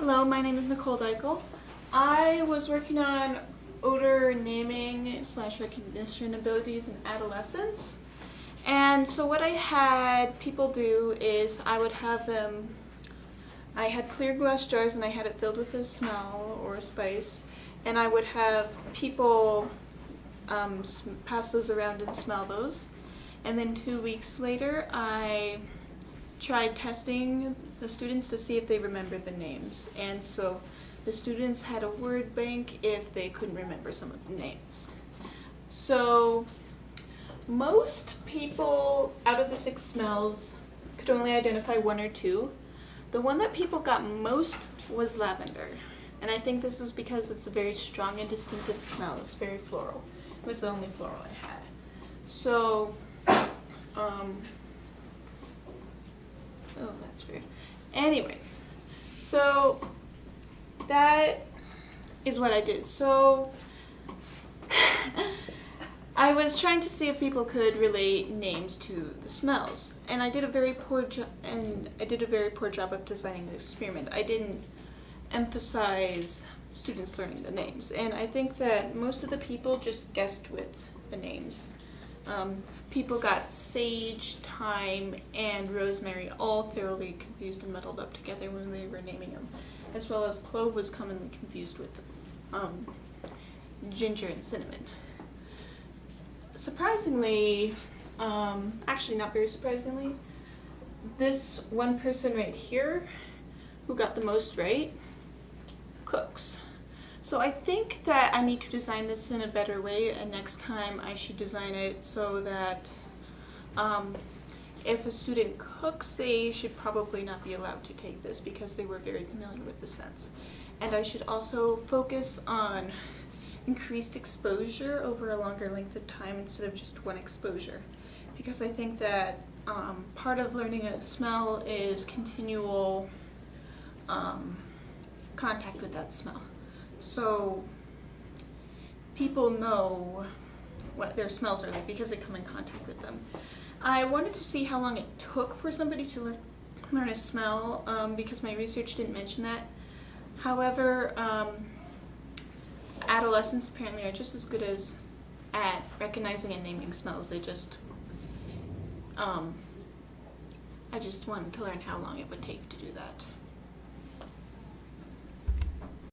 Hello, my name is Nicole Deichl. I was working on odor naming / recognition abilities in adolescents. And so what I had people do is I had clear glass jars and I had it filled with a smell or a spice, and I would have people pass those around and smell those. And then 2 weeks later, I tried testing the students to see if they remembered the names. And so the students had a word bank if they couldn't remember some of the names. So most people out of the 6 smells could only identify 1 or 2. The one that people got most was lavender. And I think this is because it's a very strong and distinctive smell. It's very floral. It was the only floral I had. So, oh, that's weird. Anyways, so that is what I did. So I was trying to see if people could relate names to the smells, and I did a very poor job of designing the experiment. I didn't emphasize students learning the names, and I think that most of the people just guessed with the names. People got sage, thyme, and rosemary all thoroughly confused and muddled up together when they were naming them, as well as clove was commonly confused with ginger and cinnamon. Surprisingly, actually not very surprisingly, this one person right here who got the most right cooks. So I think that I need to design this in a better way, and next time I should design it so that if a student cooks, they should probably not be allowed to take this because they were very familiar with the scents. And I should also focus on increased exposure over a longer length of time instead of just one exposure, because I think that part of learning a smell is continual contact with that smell. So people know what their smells are like because they come in contact with them. I wanted to see how long it took for somebody to learn a smell because my research didn't mention that. However, adolescents apparently are just as good at recognizing and naming smells. I just wanted to learn how long it would take to do that.